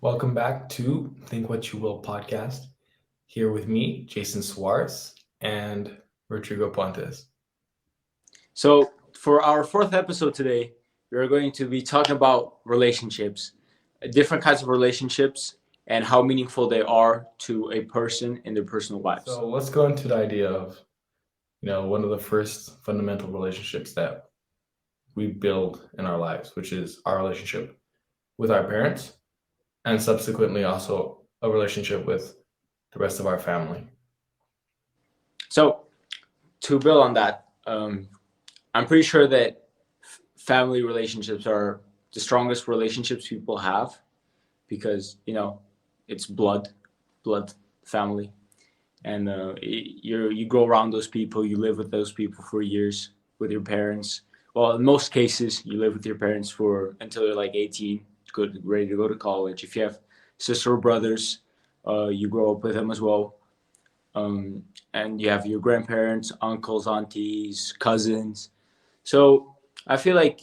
Welcome back to Think What You Will podcast. Here with me, Jason Soares and Rodrigo Pontes. So, for our fourth episode today, we are going to be talking about relationships, different kinds of relationships, and how meaningful they are to a person in their personal lives. So let's go into the idea of, one of the first fundamental relationships that we build in our lives, which is our relationship with our parents, and subsequently also a relationship with the rest of our family. So, to build on that, I'm pretty sure that family relationships are the strongest relationships people have because, it's blood family. And you grow around those people, you live with those people for years with your parents. Well, in most cases, you live with your parents for until you're like 18, good, ready to go to college. If you have sister or brothers, you grow up with them as well. And you have your grandparents, uncles, aunties, cousins. So I feel like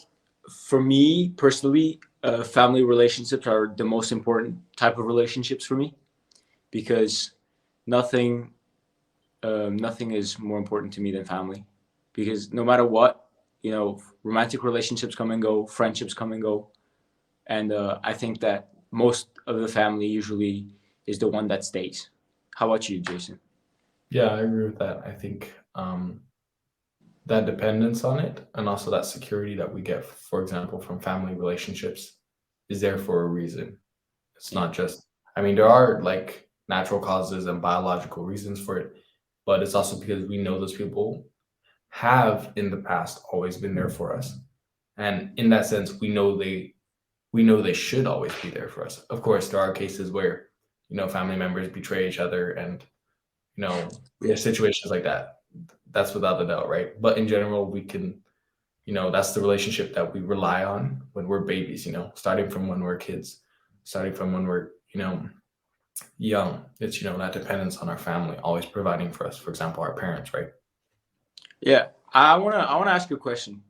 for me personally, family relationships are the most important type of relationships for me because nothing nothing is more important to me than family because no matter what, romantic relationships come and go, friendships come and go, and I think that most of the family usually is the one that stays. How about you, Jason? Yeah, I agree with that. I think that dependence on it and also that security that we get, for example, from family relationships is there for a reason. It's Yeah. not just, I mean, there are like natural causes and biological reasons for it, but it's also because we know those people have in the past always been there for us. And in that sense, we know they should always be there for us. Of course, there are cases where, family members betray each other and, there's Yeah. situations like that. That's without a doubt, right? But in general, we can, that's the relationship that we rely on when we're babies, starting from when we're kids, starting from when we're, young. It's, that dependence on our family always providing for us, for example, our parents, right? Yeah. I wanna ask you a question.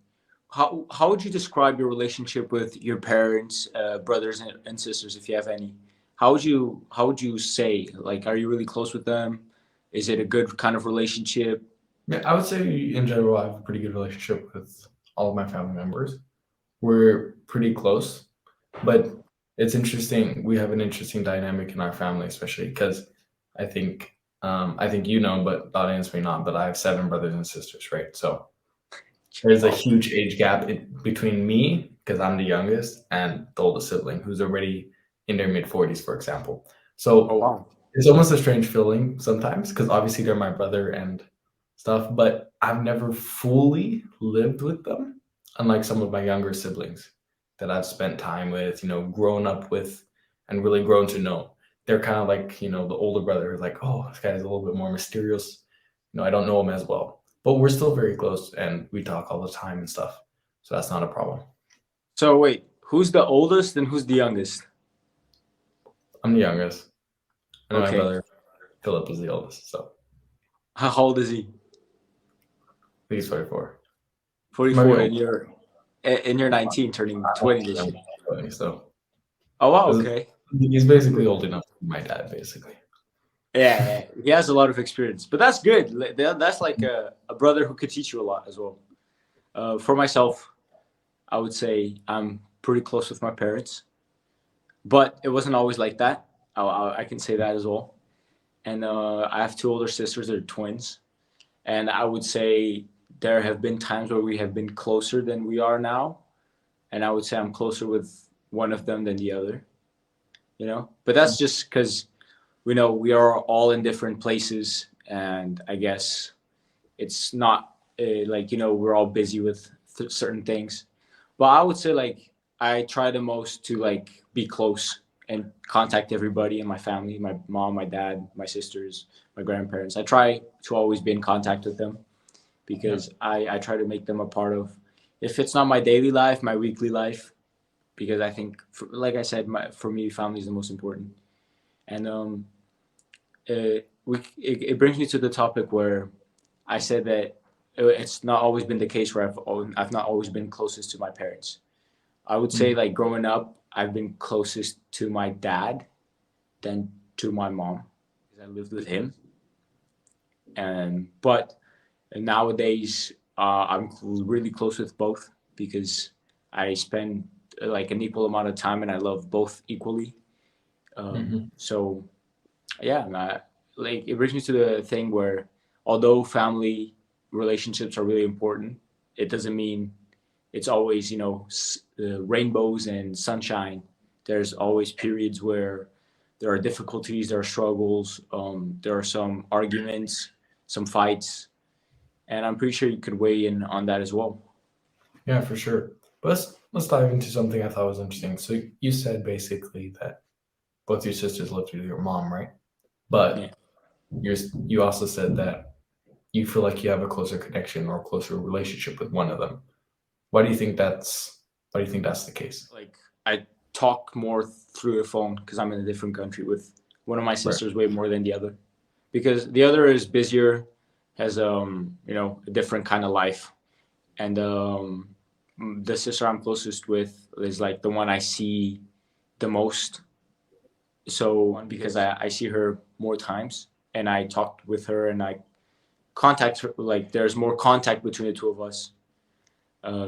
How would you describe your relationship with your parents, brothers and sisters, if you have any? How would you say, like, are you really close with them? Is it a good kind of relationship? Yeah, I would say in general, I have a pretty good relationship with all of my family members. We're pretty close, but it's interesting. We have an interesting dynamic in our family, especially because I think, but the audience may not. But I have seven brothers and sisters, right? So there's a Oh, huge age gap between me because I'm the youngest and the oldest sibling who's already in their mid 40s, for example. oh So wow. it's almost a strange feeling sometimes because obviously they're my brother and stuff, but I've never fully lived with them, unlike some of my younger siblings that I've spent time with, grown up with, and really grown to know. They're kind of like, the older brother, like, oh, this guy's a little bit more mysterious. I don't know him as well, but we're still very close and we talk all the time and stuff. So that's not a problem. So wait, who's the oldest and who's the youngest? I'm the youngest, and then my Okay. brother Philip is the oldest. So How old is he? I think he's 24. He might be 44, and old. you're 19, turning 20 this year. So Oh wow. Okay. he's basically old enough to be my dad, basically. Yeah, he has a lot of experience, but that's good. That's like a brother who could teach you a lot as well. For myself, I would say I'm pretty close with my parents, but it wasn't always like that. I can say that as well. And I have two older sisters. They're twins, and I would say there have been times where we have been closer than we are now, and I would say I'm closer with one of them than the other. But that's just because we know we are all in different places, and I guess it's not like we're all busy with certain things. But I would say like I try the most to like be close and contact everybody in my family, my mom, my dad, my sisters, my grandparents. I try to always be in contact with them Yeah. because I try to make them a part of, if it's not my daily life, my weekly life, because I think like I said, for me family is the most important. And it brings me to the topic where I said that it's not always been the case where I've not always been closest to my parents. I would say Mm. like growing up, I've been closest to my dad than to my mom because I lived with him. And but nowadays, I'm really close with both because I spend like an equal amount of time and I love both equally. Hmm. So yeah, like it brings me to the thing where although family relationships are really important, it doesn't mean it's always rainbows and sunshine. There's always periods where there are difficulties, there are struggles, there are some arguments, some fights, and I'm pretty sure you could weigh in on that as well. Yeah, for sure. But let's dive into something I thought was interesting. So you said basically that both your sisters lived with your mom, right? Yeah, But you also said that you feel like you have a closer connection or closer relationship with one of them. Why do you think that's why do you think that's the case? like I talk more through the phone because I'm in a different country with one of my Right. sisters way more than the other because the other is busier, has a different kind of life, and the sister I'm closest with is like the one I see the most. So because I see her more times and I talked with her and I contact her, like there's more contact between the two of us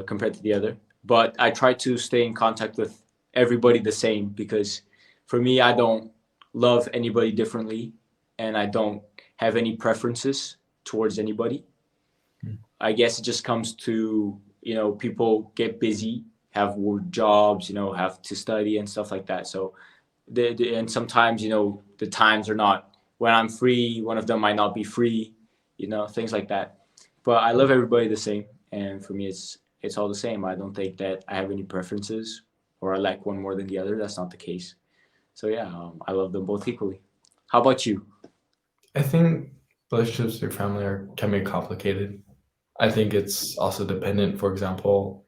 compared to the other. But I try to stay in contact with everybody the same because for me, I don't love anybody differently and I don't have any preferences towards anybody. I guess it just comes to, people get busy, have work jobs, have to study and stuff like that. So, and sometimes, the times are not when I'm free, one of them might not be free, things like that. But I love everybody the same. And for me, it's all the same. I don't think that I have any preferences or I like one more than the other. That's not the case. So, yeah, I love them both equally. How about you? I think relationships with your family can be complicated. I think it's also dependent, for example,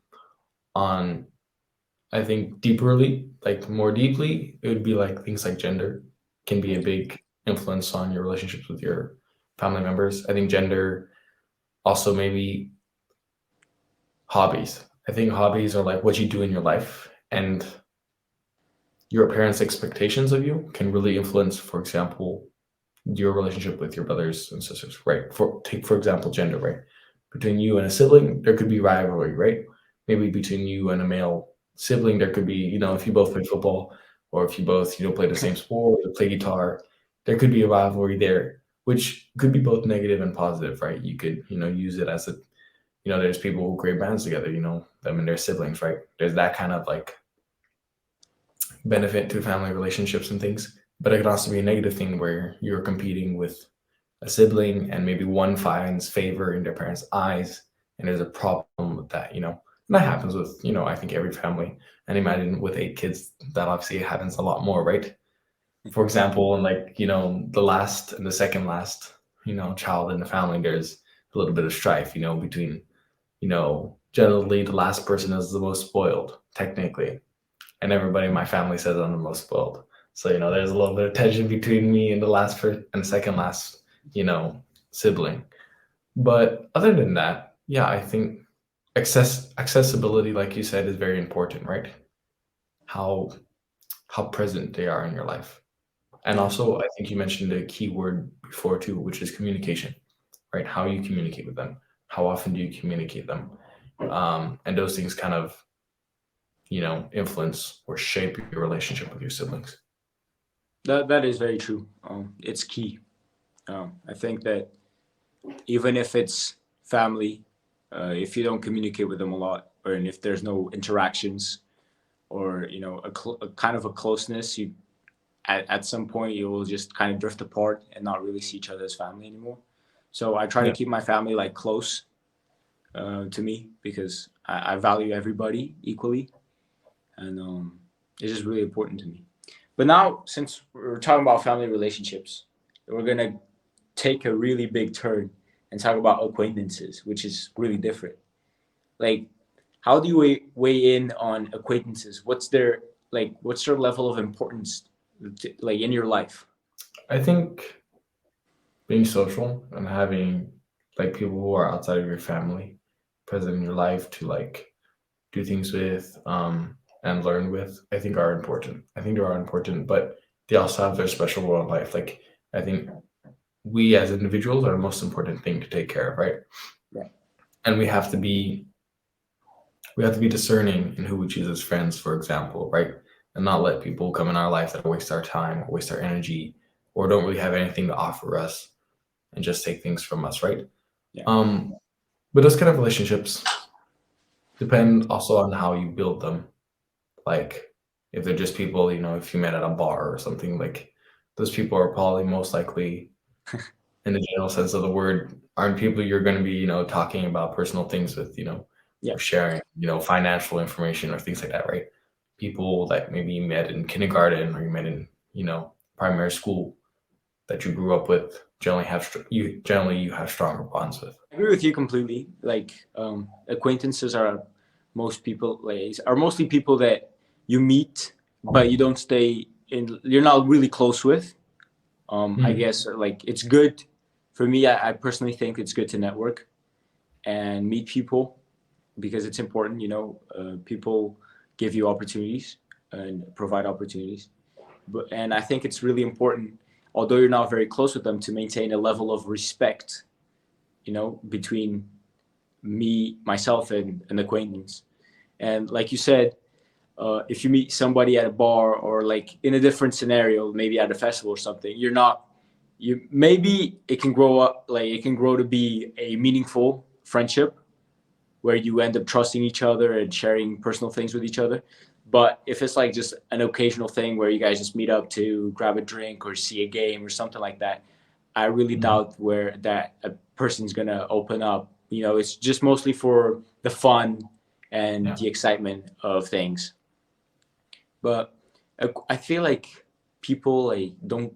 on I think deeperly, like more deeply, it would be like things like gender can be a Yeah. big influence on your relationships with your family members. I think gender also maybe hobbies. I think hobbies are like what you do in your life, and your parents' expectations of you can really influence, for example, your relationship with your brothers and sisters, right? For example, gender, right? Between you and a sibling, there could be rivalry, right? Maybe between you and a male sibling, there could be, if you both play football or if you both, play the same sport or play guitar, there could be a rivalry there, which could be both negative and positive, right? You could, use it as there's people who create bands together, them and their siblings, right? There's that kind of like benefit to family relationships and things. But it could also be a negative thing where you're competing with a sibling and maybe one finds favor in their parents' eyes and there's a problem with that. And that happens with, I think every family. And imagine with 8 kids, that obviously happens a lot more, right? For example, and like, the last and the second last, child in the family, there's a little bit of strife, between, generally the last person is the most spoiled, technically, and everybody in my family says I'm the most spoiled. So there's a little bit of tension between me and and the second last, sibling. But other than that, yeah, I think accessibility, like you said, is very important, right? How how present they are in your life, and Yeah. also I think you mentioned a key word before too, which is communication, right? How you communicate with them, how often do you communicate them, and those things kind of influence or shape your relationship with your siblings. That is very true. It's key. I think that even if it's family, if you don't communicate with them a lot, or and if there's no interactions, or a kind of a closeness, you at some point you will just kind of drift apart and not really see each other as family anymore. So I try to Yeah. keep my family like close to me because I value everybody equally, and it's just really important to me. But now, since we're talking about family relationships, we're gonna take a really big turn and talk about acquaintances, which is really different. Like, how do you weigh in on acquaintances? What's their level of importance, like in your life? I think being social and having like people who are outside of your family present in your life to like do things with, and learn with, I think are important. I think they are important, but they also have their special role in life. Like I think we as individuals are the most important thing to take care of, right? Yeah. And we have to be discerning in who we choose as friends, for example, right? And not let people come in our life that waste our time or waste our energy or don't really have anything to offer us and just take things from us, right? Yeah. Um, but those kind of relationships depend also on how you build them. Like if they're just people, if you met at a bar or something, like those people are probably most likely, in the general sense of the word, aren't people you're going to be, talking about personal things with, Yeah. or sharing, financial information or things like that, right? People that maybe you met in kindergarten or you met in, primary school that you grew up with generally you have stronger bonds with. I agree with you completely. Like acquaintances are mostly people that you meet, but you don't stay in. You're not really close with. I Hmm. guess like it's good for me. I personally think it's good to network and meet people because it's important. People give you opportunities and provide opportunities. And I think it's really important, although you're not very close with them, to maintain a level of respect. Between myself, and an acquaintance. And like you said, if you meet somebody at a bar or like in a different scenario, maybe at a festival or something, you're not you maybe it can grow up like it can grow to be a meaningful friendship where you end up trusting each other and sharing personal things with each other. But if it's like just an occasional thing where you guys just meet up to grab a drink or see a game or something like that, I really Hmm. doubt where that a person's gonna open up. It's just mostly for the fun and Yeah, the excitement of things. But I feel like people like don't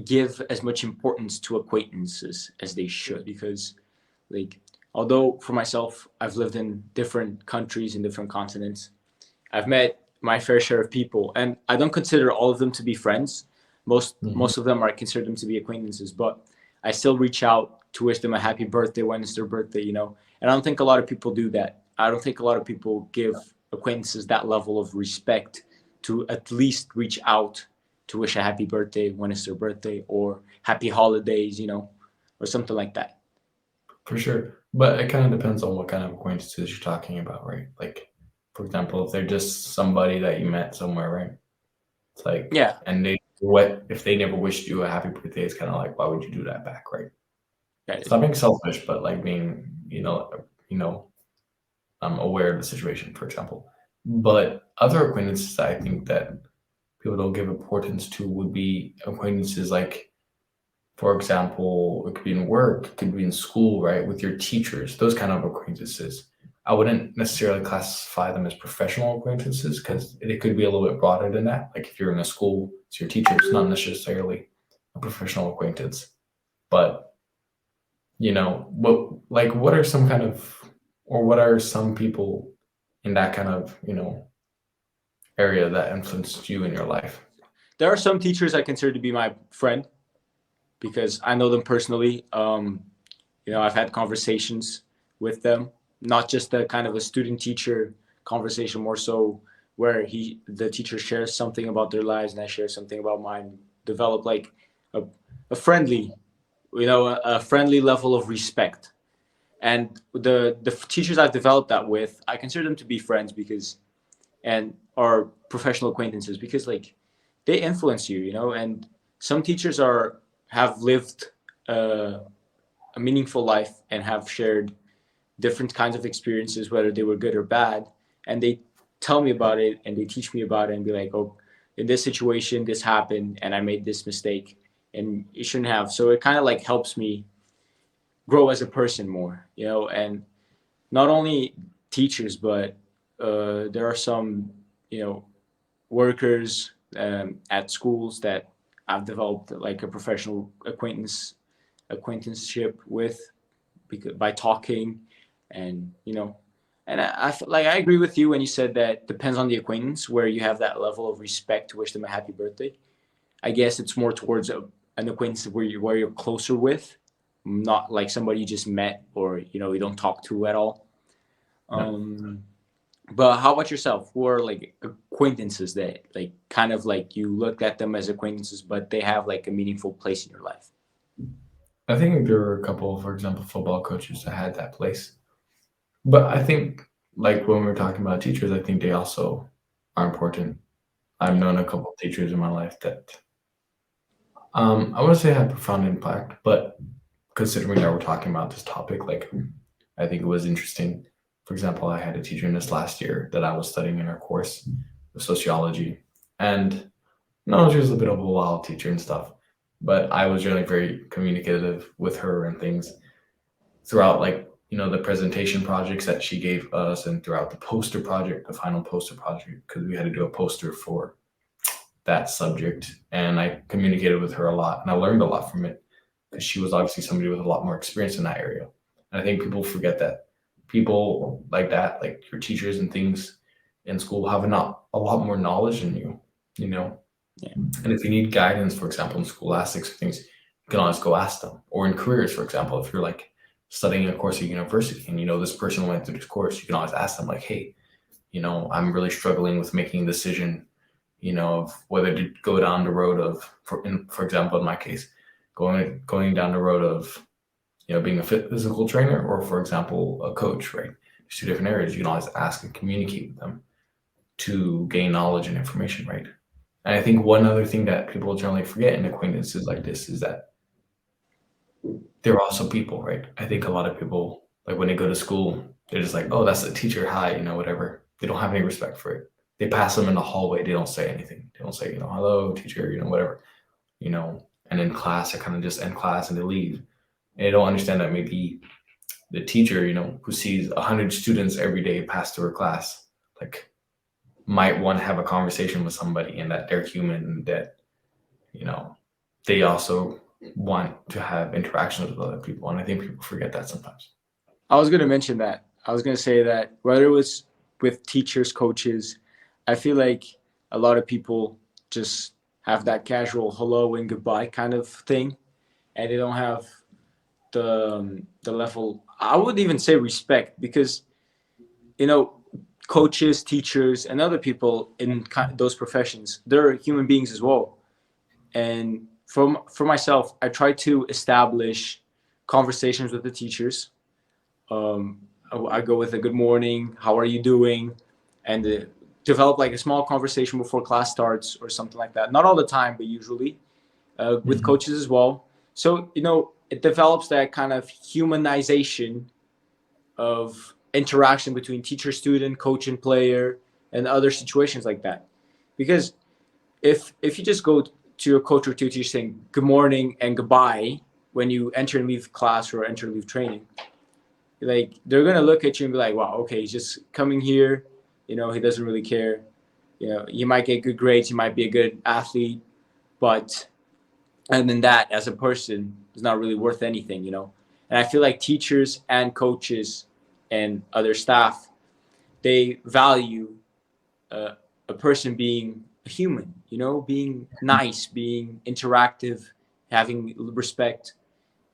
give as much importance to acquaintances as they should because like although for myself I've lived in different countries in different continents, I've met my fair share of people, and I don't consider all of them to be friends. hmm, Most of them I consider them to be acquaintances, but I still reach out to wish them a happy birthday when it's their birthday. And I don't think a lot of people do that. I don't think a lot of people give acquaintances that level of respect to at least reach out to wish a happy birthday when it's their birthday or happy holidays, or something like that. for sure. But it kind of depends on what kind of acquaintances you're talking about, right? Like, for example, if they're just somebody that you met somewhere, right? It's like, Yeah, and what if they never wished you a happy birthday? It's kind of like, why would you do that back, right? right. It's not being selfish, but like being, you know, aware of the situation, for example. But other acquaintances, I think that people don't give importance to would be acquaintances like, for example, it could be in work, it could be in school, right? With your teachers, those kind of acquaintances. I wouldn't necessarily classify them as professional acquaintances because it could be a little bit broader than that. Like if you're in a school, it's your teacher, it's not necessarily a professional acquaintance. But what are some kind of, or what are some people in that kind of, area that influenced you in your life? There are some teachers I consider to be my friend because I know them personally. I've had conversations with them, not just a kind of a student teacher conversation, more so where the teacher shares something about their lives and I share something about mine. Develop like a, a friendly, a friendly level of respect. And the teachers I've developed that with, I consider them to be friends because and are professional acquaintances because like they influence you, and some teachers have lived uh, a meaningful life and have shared different kinds of experiences, whether they were good or bad, and they tell me about it and they teach me about it and be like, oh, in this situation this happened and I made this mistake and you shouldn't have. So it kind of like helps me grow as a person more, and not only teachers, but there are some, workers at schools that I've developed like a professional acquaintanceship with because by talking and and like I agree with you when you said that depends on the acquaintance where you have that level of respect to wish them a happy birthday. I guess it's more towards an acquaintance where you're closer with, not like somebody you just met or you don't talk to at all. Yeah. um But how about yourself? Who are like acquaintances that like kind of like you look at them as acquaintances, but they have like a meaningful place in your life? I think there were a couple, for example, football coaches that had that place. But I think, like when we're talking about teachers, I think they also are important. I've Yeah. known a couple of teachers in my life that I wouldn't say had profound impact, but considering that we're talking about this topic, like I think it was interesting. For example, I had a teacher in this last year that I was studying in our course of sociology, and no, she was a bit of a wild teacher and stuff, but I was really very communicative with her and things throughout, like the presentation projects that she gave us, and throughout the poster project, the final poster project, because we had to do a poster for that subject, and I communicated with her a lot, and I learned a lot from it because she was obviously somebody with a lot more experience in that area. And I think people forget that people like that, like your teachers and things in school, have not a lot more knowledge than you, you know. Yeah. And if you need guidance, for example, in scholastics or things, you can always go ask them. Or in careers, for example, if you're like studying a course at university and this person went through this course, you can always ask them like, hey, I'm really struggling with making a decision, of whether to go down the road of, for example, in my case, going down the road of, being a physical trainer, or for example, a coach, right? There's two different areas. You can always ask and communicate with them to gain knowledge and information, right? And I think one other thing that people generally forget in acquaintances like this is that they're also people, right? I think a lot of people, like when they go to school, they're just like, oh, that's a teacher, hi, whatever. They don't have any respect for it. They pass them in the hallway, they don't say anything. They don't say, hello, teacher, whatever, and in class, they kind of just end class and they leave. And they don't understand that maybe the teacher, who sees 100 students every day pass through her class, like might want to have a conversation with somebody, and that they're human, and that, you know, they also want to have interactions with other people. And I think people forget that sometimes. I was going to mention that. I was going to say that whether it was with teachers, coaches, I feel like a lot of people just have that casual hello and goodbye kind of thing, and they don't have the level. I would even say respect, because you know coaches, teachers, and other people in those professions, they're human beings as well. And for myself, I try to establish conversations with the teachers. um, I go with a good morning, how are you doing, and develop like a small conversation before class starts or something like that. Not all the time, but usually with Mhm. coaches as well. So it develops that kind of humanization of interaction between teacher, student, coach, and player, and other situations like that. Because if you just go to your coach or to your teacher saying good morning and goodbye when you enter and leave class or enter and leave training, like they're gonna look at you and be like, wow, okay, he's just coming here, he doesn't really care. You might get good grades, you might be a good athlete, but and then that as a person is not really worth anything. And I feel like teachers and coaches and other staff, they value uh, a person being a human, being nice, being interactive, having respect.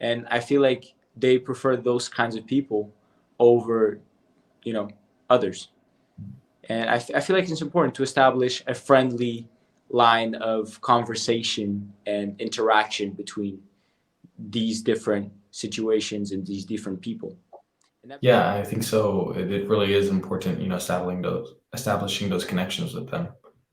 And I feel like they prefer those kinds of people over you know others. And I feel like it's important to establish a friendly line of conversation and interaction between these different situations and these different people. And that, Yeah, I think so. It really is important, establishing those connections with them,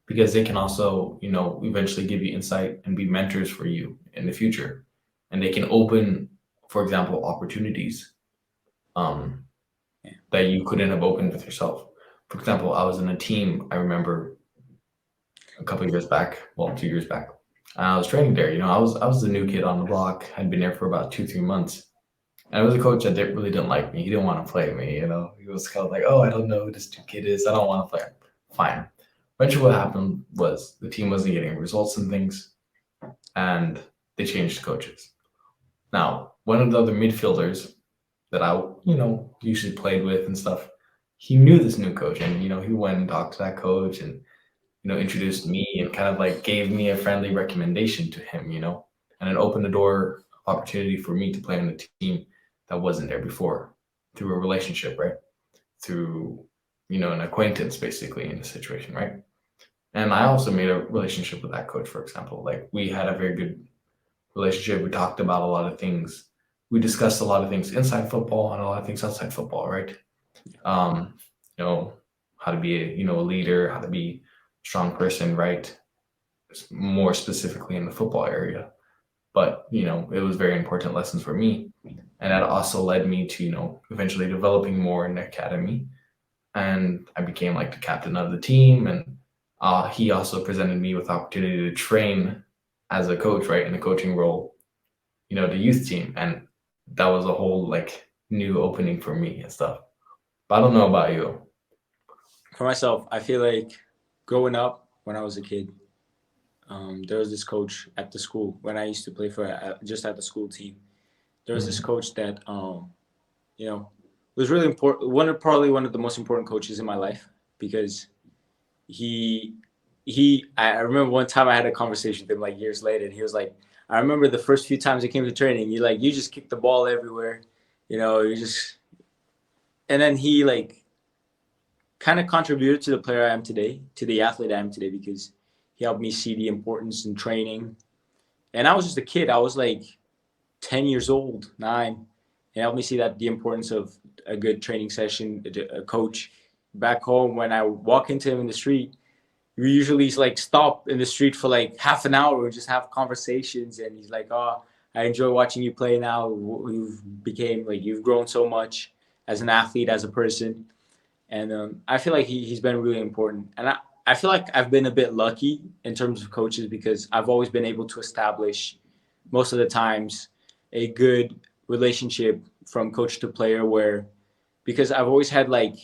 because they can also, eventually give you insight and be mentors for you in the future, and they can open, for example, opportunities um, yeah, that you couldn't have opened with yourself. For example, I was in a team. I remember a couple of years back, well, 2 years back. I was training there. I was the new kid on the block. Had been there for about 2 3 months, and it was a coach that really didn't like me. He didn't want to play me. He was kind of like, "Oh, I don't know who this new kid is. I don't want to play him." Fine. Eventually, what happened was the team wasn't getting results and things, and they changed coaches. Now, one of the other midfielders that I, usually played with and stuff, he knew this new coach, and he went and talked to that coach, and introduced me and kind of like gave me a friendly recommendation to him, and it opened the door opportunity for me to play on a team that wasn't there before, through a relationship, right? Through an acquaintance basically in the situation, right? And I also made a relationship with that coach, for example. Like we had a very good relationship. We talked about a lot of things. We discussed a lot of things inside football and a lot of things outside football, right? Um, how to be a leader, how to be a strong person, right? More specifically in the football area. But, it was very important lessons for me. And that also led me to, eventually developing more in the academy. And I became like the captain of the team. And he also presented me with the opportunity to train as a coach, right, in a coaching role, the youth team. And that was a whole like new opening for me and stuff. But I don't know about you. For myself, I feel like growing up when I was a kid, there was this coach at the school when I used to play for just at the school team. There was this Mhm. coach that you know was really important. Probably one of the most important coaches in my life because he I remember one time I had a conversation with him like years later, and he was like, I remember the first few times I came to training, you just kicked the ball everywhere, you just, and then he like kind of contributed to the player I am today, to the athlete I am today, because he helped me see the importance in training. And I was just a kid. I was like 10 years old, 9. He helped me see that the importance of a good training session, a coach. Back home, when I walk into him in the street, we usually like stop in the street for like half an hour and just have conversations. And he's like, "Oh, I enjoy watching you play now. You've grown so much as an athlete, as a person." And I feel like he's been really important. And I feel like I've been a bit lucky in terms of coaches because I've always been able to establish most of the times a good relationship from coach to player where because I've always had like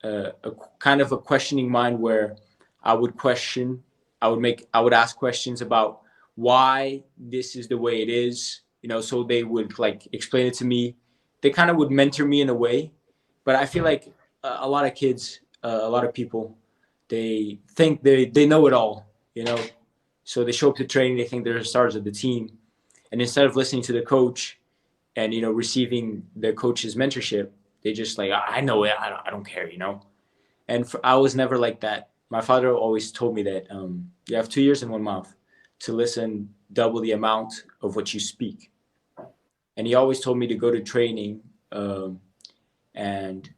a kind of a questioning mind where I would question, I would ask questions about why this is the way it is, so they would like explain it to me. They kind of would mentor me in a way, but I feel like a lot of kids, a lot of people, they think they know it all, so they show up to training, they think they're the stars of the team, and instead of listening to the coach and receiving the coach's mentorship, they just like I know it, I don't care. And I was never like that. My father always told me that you have 2 ears and one mouth to listen double the amount of what you speak. And he always told me to go to training and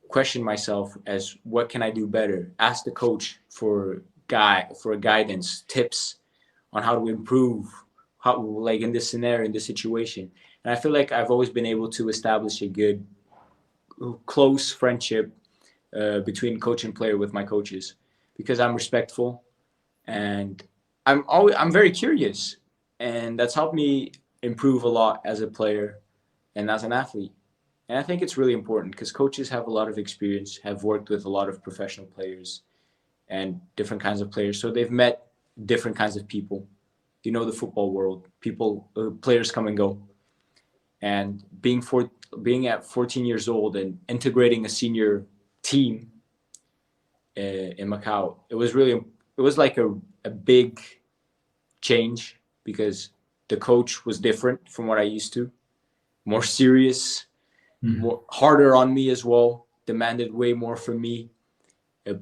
question myself as what can I do better? Ask the coach for guidance, tips on how to improve, how like in this scenario, in this situation. And I feel like I've always been able to establish a good, close friendship between coach and player with my coaches because I'm respectful and I'm very curious, and that's helped me improve a lot as a player and as an athlete. And I think it's really important because coaches have a lot of experience, have worked with a lot of professional players and different kinds of players, so they've met different kinds of people. The football world, people, players come and go, and being at 14 years old and integrating a senior team in Macau, it was like a big change because the coach was different from what I used to, more serious, Mhm. more harder on me as well, demanded way more from me,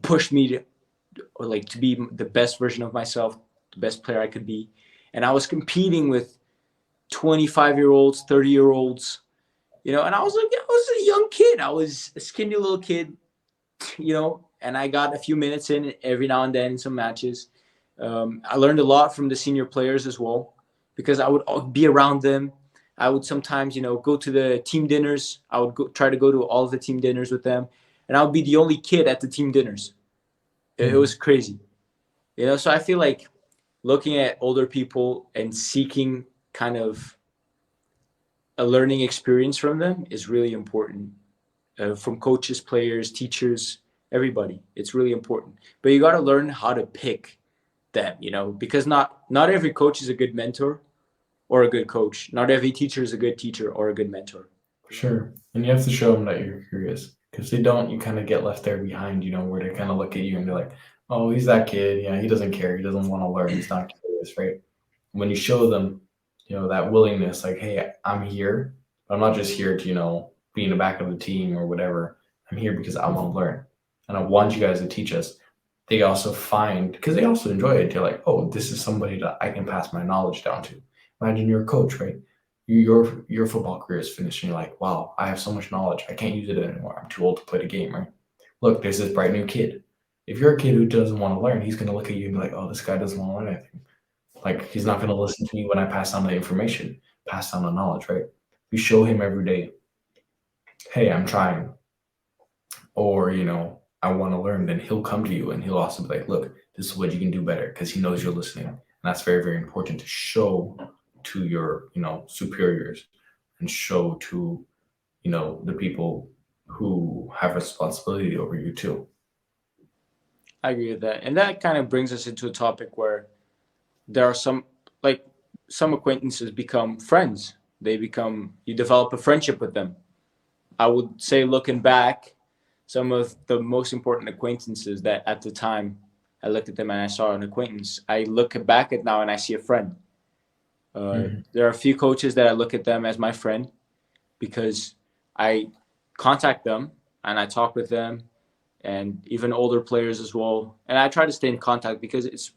pushed me to be the best version of myself, the best player I could be, and I was competing with 25-year-olds, 30-year-olds, and I was a young kid, I was a skinny little kid, and I got a few minutes in every now and then in some matches. I learned a lot from the senior players as well because I would be around them. I would sometimes, go to the team dinners. I would try to go to all of the team dinners with them, and I would be the only kid at the team dinners. It Mhm. was crazy, So I feel like looking at older people and seeking kind of a learning experience from them is really important. From coaches, players, teachers, everybody. It's really important. But you got to learn how to pick them, because not every coach is a good mentor or a good coach. Not every teacher is a good teacher or a good mentor. For sure. And you have to show them that you're curious. Because they don't, you kind of get left there behind, where they kind of look at you and be like, oh, he's that kid. Yeah, he doesn't care. He doesn't want to learn. He's not curious, right? When you show them, that willingness, like, hey, I'm here. But I'm not just here to, be in the back of the team or whatever. I'm here because I want to learn. and I want you guys to teach us, they also find, because they also enjoy it, they're like, oh, this is somebody that I can pass my knowledge down to. Imagine you're a coach, right? Your football career is finished, and you're like, wow, I have so much knowledge. I can't use it anymore. I'm too old to play the game, right? Look, there's this bright new kid. If you're a kid who doesn't want to learn, he's going to look at you and be like, oh, this guy doesn't want to learn anything. Like, he's not going to listen to me when I pass down the information, pass down the knowledge, right? You show him every day, hey, I'm trying, or, I want to learn, then he'll come to you and he'll also be like, look, this is what you can do better, because he knows you're listening. And that's very, very important to show to your, superiors, and show to, the people who have responsibility over you too. I agree with that. And that kind of brings us into a topic where there are some acquaintances become friends. You develop a friendship with them. I would say, looking back, some of the most important acquaintances that at the time I looked at them and I saw an acquaintance, I look back at now and I see a friend. There are a few coaches that I look at them as my friend because I contact them and I talk with them, and even older players as well. And I try to stay in contact because it's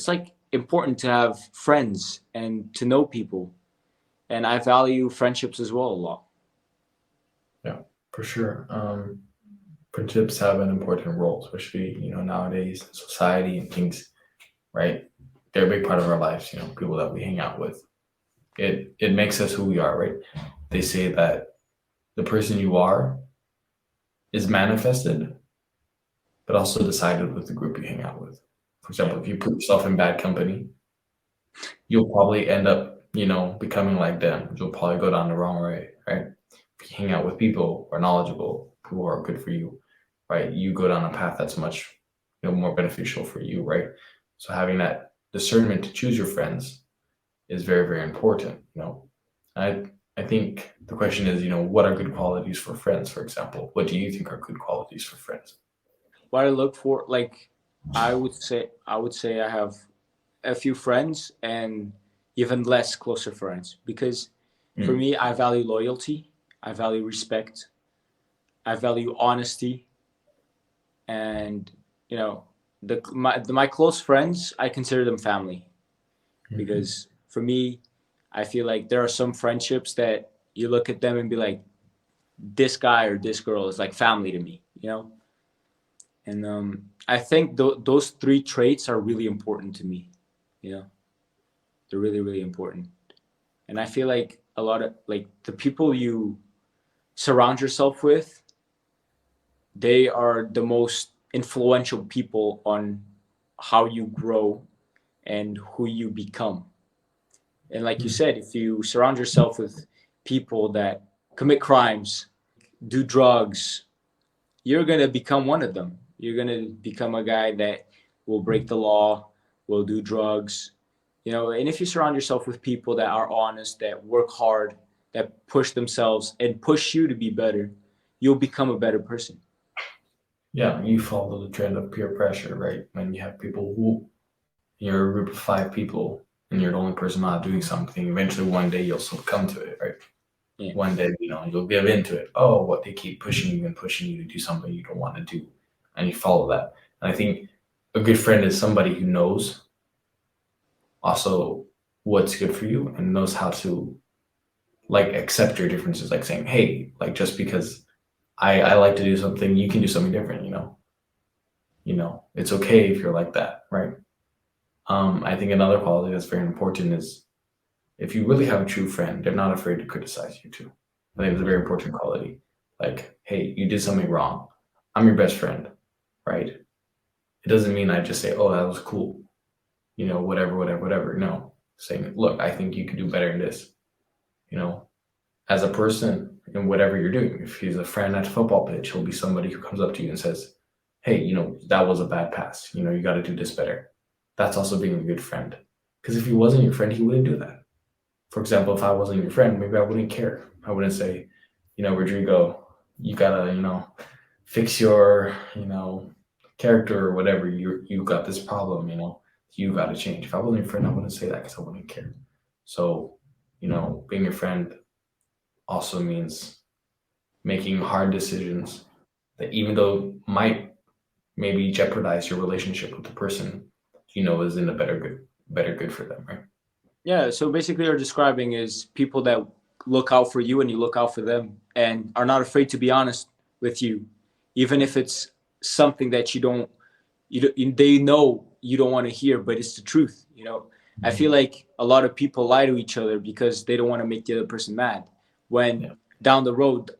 like important to have friends and to know people. And I value friendships as well a lot. Yeah, for sure. Friendships have an important role, especially, nowadays in society and things, right? They're a big part of our lives, people that we hang out with. It makes us who we are, right? They say that the person you are is manifested, but also decided with the group you hang out with. For example, if you put yourself in bad company, you'll probably end up, becoming like them. You'll probably go down the wrong way, right? If you hang out with people who are knowledgeable, who are good for you, right? You go down a path that's much, more beneficial for you, right? So having that discernment to choose your friends is very, very important. I think the question is, what are good qualities for friends, for example? What do you think are good qualities for friends? What I look for, like, I would say I have a few friends and even less closer friends, because for Mm. me, I value loyalty, I value respect, I value honesty, and my close friends, I consider them family, Mhm. because for me, I feel like there are some friendships that you look at them and be like, this guy or this girl is like family to me. And I think those three traits are really important to me. You know, they're really, really important. And I feel like a lot of, like, the people you surround yourself with, they are the most influential people on how you grow and who you become. And like you Mm. said, if you surround yourself with people that commit crimes, do drugs, you're going to become one of them. You're going to become a guy that will break the law, will do drugs. And if you surround yourself with people that are honest, that work hard, that push themselves and push you to be better, you'll become a better person. Yeah, you follow the trend of peer pressure, right? When you have people who, you're a group of five people and you're the only person not doing something, eventually one day you'll succumb to it, right? Yeah. One day, you'll give into it. Oh, what they keep pushing you and pushing you to do something you don't want to do, and you follow that. And I think a good friend is somebody who knows also what's good for you and knows how to, like, accept your differences, like saying, hey, like, just because I like to do something, you can do something different, it's okay if you're like that, right? I think another quality that's very important is, if you really have a true friend, they're not afraid to criticize you too. I think it's a very important quality. Like, hey, you did something wrong. I'm your best friend, right? It doesn't mean I just say, oh, that was cool, whatever, whatever, whatever. No, saying, look, I think you could do better in this, you know, as a person in whatever you're doing. If he's a friend at a football pitch, he'll be somebody who comes up to you and says, hey, that was a bad pass. You got to do this better. That's also being a good friend. Because if he wasn't your friend, he wouldn't do that. For example, if I wasn't your friend, maybe I wouldn't care. I wouldn't say, Rodrigo, you gotta, fix your, character or whatever. You got this problem, you gotta change. If I wasn't your friend, I wouldn't say that because I wouldn't care. So, being your friend also means making hard decisions that, even though might maybe jeopardize your relationship with the person you know is in a better good for them, right? Yeah, so basically you're describing is people that look out for you and you look out for them and are not afraid to be honest with you, even if it's something that they know you don't want to hear, but it's the truth, you know. I feel Mhm. like a lot of people lie to each other because they don't want to make the other person mad. When Yeah. down the road,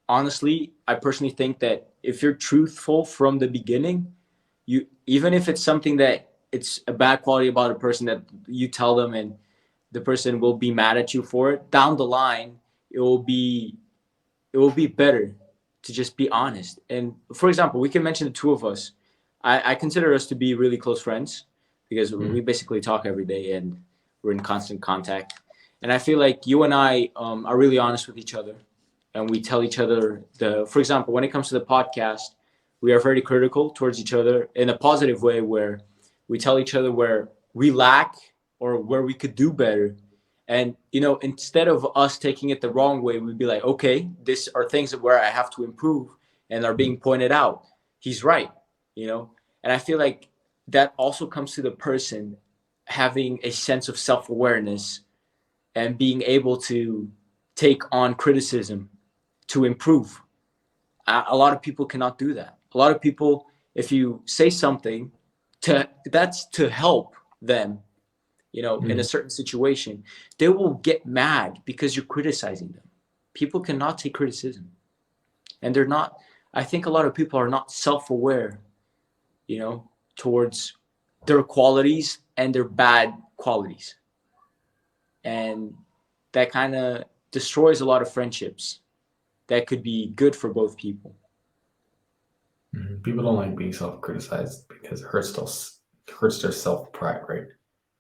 honestly, I personally think that if you're truthful from the beginning, you even if it's something that it's a bad quality about a person that you tell them and the person will be mad at you for it, down the line it will be it will be better to just be honest. And for example, we can mention the two of us. I consider us to be really close friends because we Mhm. basically talk every day and we're in constant contact. And I feel like you and I are really honest with each other, and we tell each other for example, when it comes to the podcast, we are very critical towards each other in a positive way, where we tell each other where we lack or where we could do better. And instead of us taking it the wrong way, we'd be like, okay, these are things where I have to improve and are being pointed out. He's right, you know. And I feel like that also comes to the person having a sense of self-awareness and being able to take on criticism to improve. A lot of people cannot do that. A lot of people, if you say something that's to help them, in a Mhm. certain situation, they will get mad because you're criticizing them. People cannot take criticism, and they're not. I think a lot of people are not self-aware, towards their qualities and their bad qualities, and that kind of destroys a lot of friendships that could be good for both people. Mhm. People don't like being self-criticized because it hurts their self-pride, right?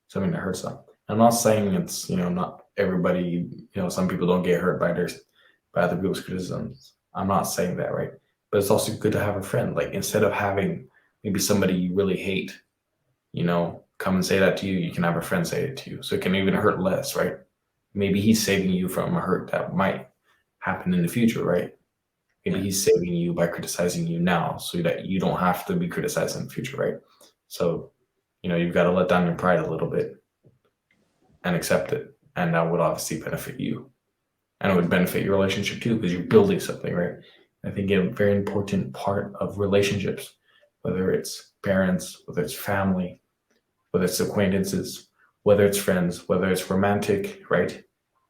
Something that hurts them. I'm not saying it's not everybody. Some people don't get hurt by other people's criticisms. I'm not saying that, right? But it's also good to have a friend. Like instead of having maybe somebody you really hate, come and say that to you, you can have a friend say it to you, so it can even hurt less, right? Maybe he's saving you from a hurt that might happen in the future, right? Maybe Yeah. he's saving you by criticizing you now so that you don't have to be criticized in the future, right? So, you've got to let down your pride a little bit and accept it. And that would obviously benefit you. And it would benefit your relationship too, because you're building something, right? I think a very important part of relationships, whether it's parents, whether it's family, whether it's acquaintances, whether it's friends, whether it's romantic, right?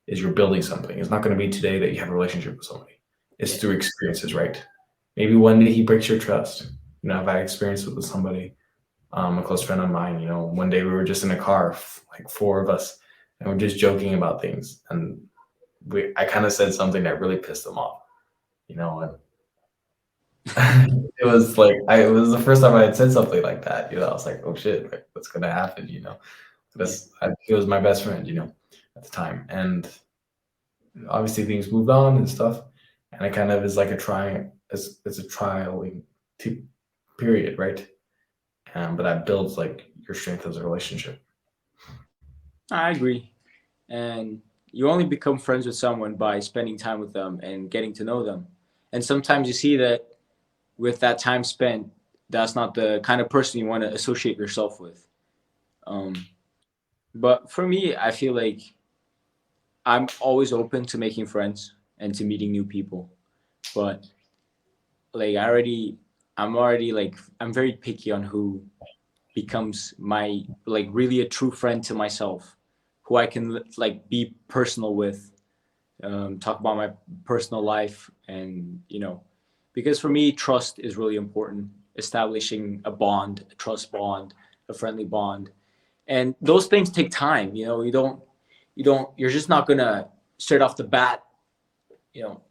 Is you're building something. It's not going to be today that you have a relationship with somebody. It's Yeah. through experiences, right? Maybe one day he breaks your trust. I've had experience with somebody, a close friend of mine. One day we were just in a car, like four of us, and we're just joking about things, and I kind of said something that really pissed him off, and it was like it was the first time I had said something like that. I was like, oh shit, like, what's gonna happen? Yeah. He was my best friend, at the time, and obviously things moved on and stuff, and it kind of is like a trying, it's a trialing period, right? But that builds like your strength as a relationship. I agree. And you only become friends with someone by spending time with them and getting to know them. And sometimes you see that with that time spent, that's not the kind of person you want to associate yourself with. Um, but for me, I feel like I'm always open to making friends and to meeting new people. But like I'm very picky on who becomes my like really a true friend to myself, who I can like be personal with, talk about my personal life, and because for me, trust is really important. Establishing a bond, a trust bond, a friendly bond, and those things take time. You're just not gonna straight off the bat, you know,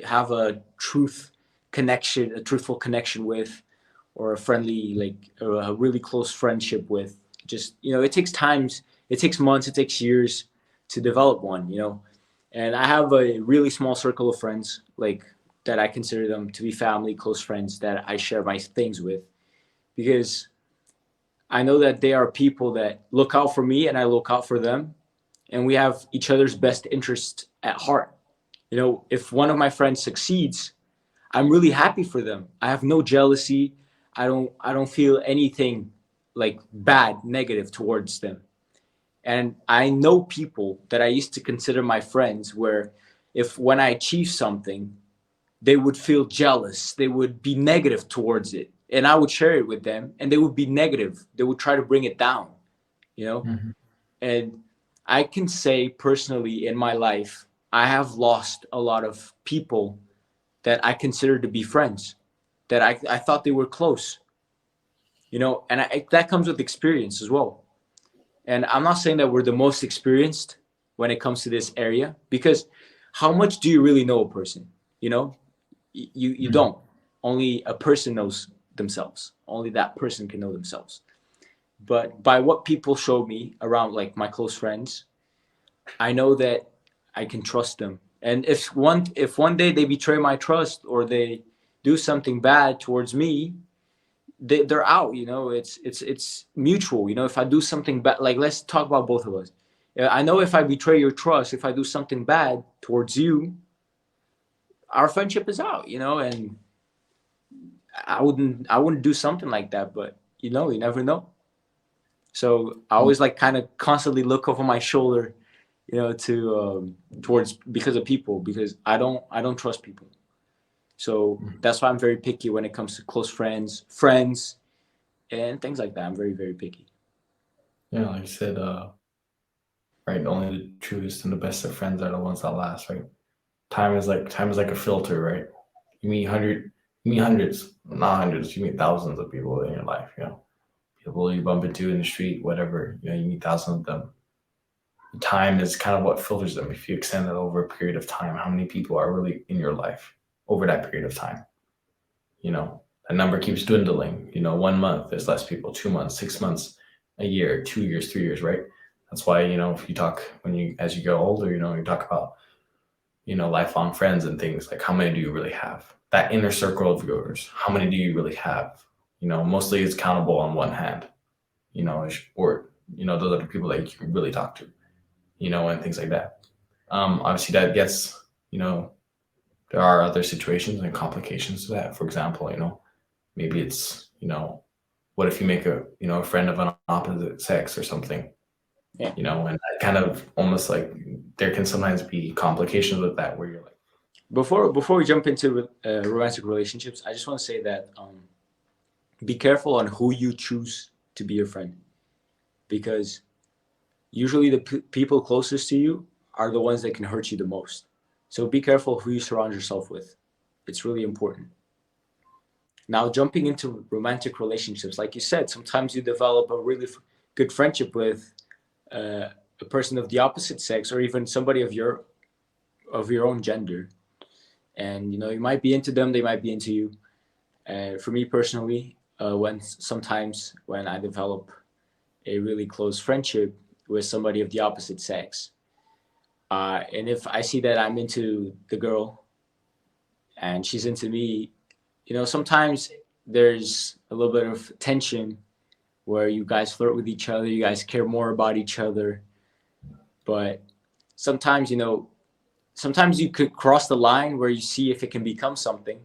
have a truthful connection with, or a friendly like or a really close friendship with. Just it takes times, it takes months, it takes years to develop one. And I have a really small circle of friends, like that I consider them to be family, close friends that I share my things with, because I know that they are people that look out for me and I look out for them, and we have each other's best interest at heart. If one of my friends succeeds, I'm really happy for them. I have no jealousy. I don't feel anything like bad, negative towards them. And I know people that I used to consider my friends where if when I achieve something, they would feel jealous. They would be negative towards it. And I would share it with them and they would be negative. They would try to bring it down, you know? Mm-hmm. And I can say personally in my life, I have lost a lot of people that I consider to be friends, that I thought they were close, and that comes with experience as well. And I'm not saying that we're the most experienced when it comes to this area, because how much do you really know a person? You know, you Mm-hmm. don't. Only a person knows themselves. Only that person can know themselves. But by what people show me around, like my close friends, I know that I can trust them. And if one day they betray my trust or they do something bad towards me, they're out. It's mutual. If I do something bad, like let's talk about both of us. I know if I betray your trust, if I do something bad towards you, our friendship is out. And I wouldn't do something like that. But you never know. So I always like kind of constantly look over my shoulder, to towards because of people, because I don't trust people. So that's why I'm very picky when it comes to close friends, and things like that. I'm very, very picky. Yeah, like you said, right, only the truest and the best of friends are the ones that last, right? Time is like a filter, right? You meet hundreds, not hundreds, you meet thousands of people in your life, people you bump into in the street, whatever, you meet thousands of them. Time is kind of what filters them. If you extend that over a period of time, how many people are really in your life over that period of time? That number keeps dwindling. 1 month, there's less people, 2 months, 6 months, a year, 2 years, 3 years, right? That's why, if you talk as you get older, you talk about, lifelong friends and things like how many do you really have? That inner circle of yours, how many do you really have? Mostly it's countable on one hand, or, those are the people that you can really talk to, and things like that. Obviously that gets, there are other situations and complications to that. For example, maybe it's, what if you make a friend of an opposite sex or something, Yeah. and that kind of almost like there can sometimes be complications with that where you're like, Before we jump into romantic relationships, I just want to say that be careful on who you choose to be your friend, because usually the people closest to you are the ones that can hurt you the most. So be careful who you surround yourself with. It's really important. Now, jumping into romantic relationships, like you said, sometimes you develop a really good friendship with a person of the opposite sex, or even somebody of your own gender, and you might be into them, they might be into you. For me personally, when I develop a really close friendship with somebody of the opposite sex, and if I see that I'm into the girl and she's into me, sometimes there's a little bit of tension where you guys flirt with each other, you guys care more about each other, but sometimes, sometimes you could cross the line where you see if it can become something,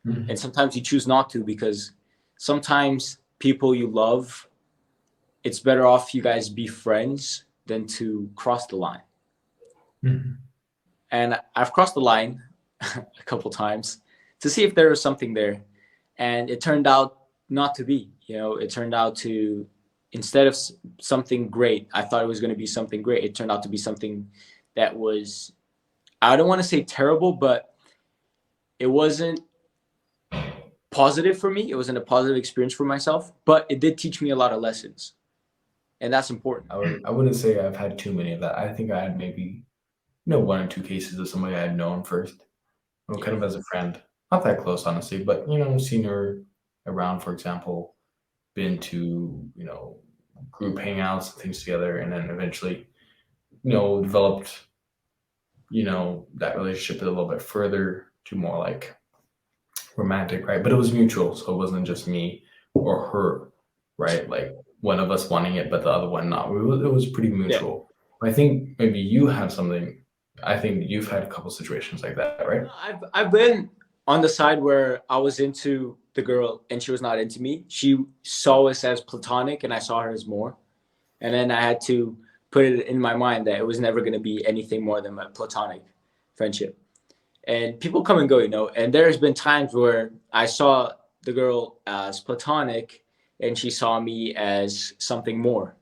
and sometimes you choose not to, because sometimes people you love, it's better off you guys be friends than to cross the line. mm-hmm. And I've crossed the line a couple times to see if there was something there, and it turned out not to be. It turned out to, instead of something great, I thought it was going to be something great. It turned out to be something that was, I don't want to say terrible, but it wasn't positive for me. It wasn't a positive experience for myself, but it did teach me a lot of lessons, and that's important. I wouldn't say I've had too many of that. I think I had maybe, one or two cases of somebody I had known first, Yeah. kind of as a friend. Not that close, honestly, but, seen her around, for example, been to, group hangouts and things together, and then eventually, developed, that relationship a little bit further to more like romantic, right? But it was mutual, so it wasn't just me or her, right? Like one of us wanting it, but the other one not. It was pretty Yeah. mutual. I think maybe you have something. I think you've had a couple situations like that, right? I've been. on the side where I was into the girl and she was not into me, she saw us as platonic and I saw her as more. And then I had to put it in my mind that it was never going to be anything more than a platonic friendship. And people come and go, and there's been times where I saw the girl as platonic and she saw me as something more,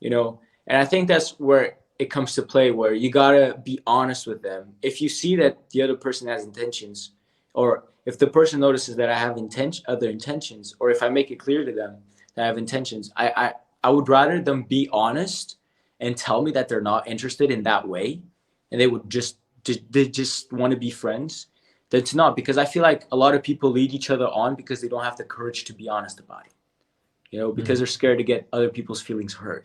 and I think that's where it comes to play, where you gotta be honest with them. If you see that the other person has intentions, or if the person notices that I have other intentions, or if I make it clear to them that I have intentions, I would rather them be honest and tell me that they're not interested in that way, and they just want to be friends, than to not. Because I feel like a lot of people lead each other on because they don't have the courage to be honest about it, because they're scared to get other people's feelings hurt.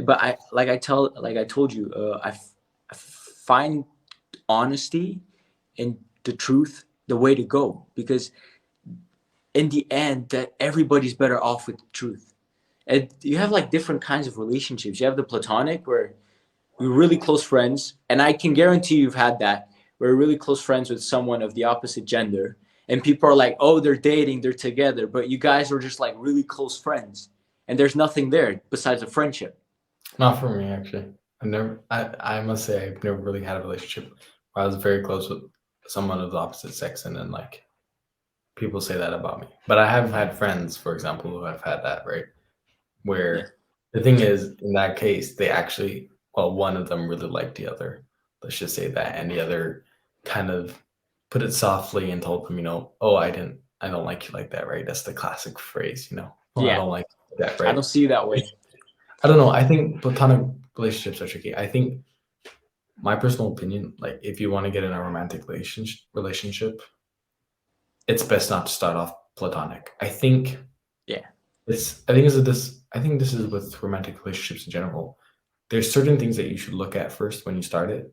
But I told you, I find honesty and the truth the way to go, because in the end, that everybody's better off with the truth. And you have like different kinds of relationships. You have the platonic, where we're really close friends, and I can guarantee you've had that. We're really close friends with someone of the opposite gender, and people are like, "Oh, they're dating, they're together," but you guys are just like really close friends, and there's nothing there besides a friendship. Not for me, actually. I must say, I've never really had a relationship where I was very close with someone of the opposite sex, and then like people say that about me. But I have had friends, for example, who have had that, right? Yeah, Where the thing is, in that case, they actually, well, one of them really liked the other. Let's just say that, and the other kind of put it softly and told them, oh, I don't like you like that, right? That's the classic phrase, oh, I yeah. don't like you like that, I don't right? see you that way. I don't know. I think platonic relationships are tricky. I think my personal opinion, like if you want to get in a romantic relationship, it's best not to start off platonic. Yeah, I think this is with romantic relationships in general. There's certain things that you should look at first when you start it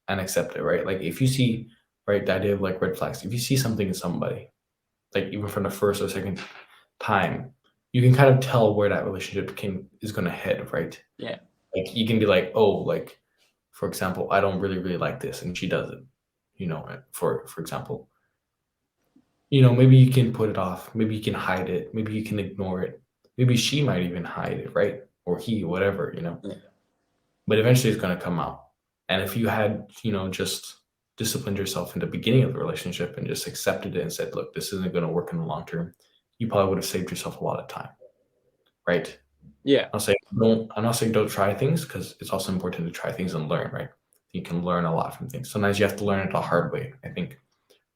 and accept it, right? Like if you see, right, the idea of like red flags, if you see something in somebody, like even from the first or second time, you can kind of tell where that relationship is gonna head, right? yeah, Like you can be like, oh, like for example, I don't really like this, and she does it, for example, maybe you can put it off, maybe you can hide it, maybe you can ignore it, maybe she might even hide it, right? Or he, whatever. yeah, But eventually it's going to come out. And if you had, just disciplined yourself in the beginning of the relationship and just accepted it and said, look, this isn't going to work in the long term, you probably would have saved yourself a lot of time, right? yeah, I'm not saying don't try things, because it's also important to try things and learn, right? You can learn a lot from things. Sometimes you have to learn it the hard way. I think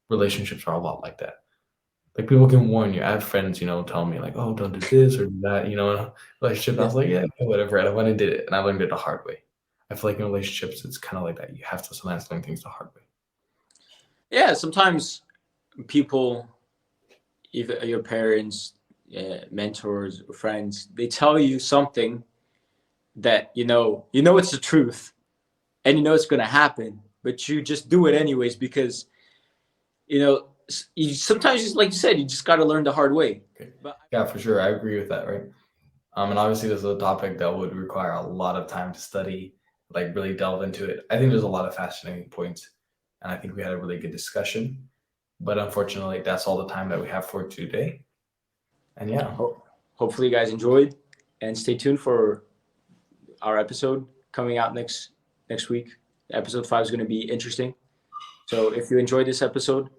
relationships are a lot like that. Like people can warn you. I have friends, tell me like, "Oh, don't do this or do that," in a relationship. I yeah, was like, "Yeah, okay, whatever." And I went and did it, and I learned it the hard way. I feel like in relationships, it's kind of like that. You have to sometimes learn things the hard way. yeah. Sometimes people, either your parents, mentors, or friends, they tell you something that it's the truth, and it's going to happen, but you just do it anyways because you sometimes, just like you said, you just got to learn the hard way. Okay. But Yeah, for sure, I agree with that. Right. And obviously, this is a topic that would require a lot of time to study, like really delve into it. I think there's a lot of fascinating points, and I think we had a really good discussion. But unfortunately, that's all the time that we have for today. And yeah, hopefully you guys enjoyed, and stay tuned for our episode coming out next week. Episode 5 is going to be interesting. So if you enjoyed this episode,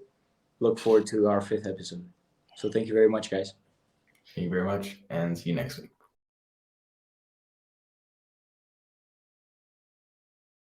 look forward to our 5th episode. So thank you very much, guys. thank you very much, and see you next week.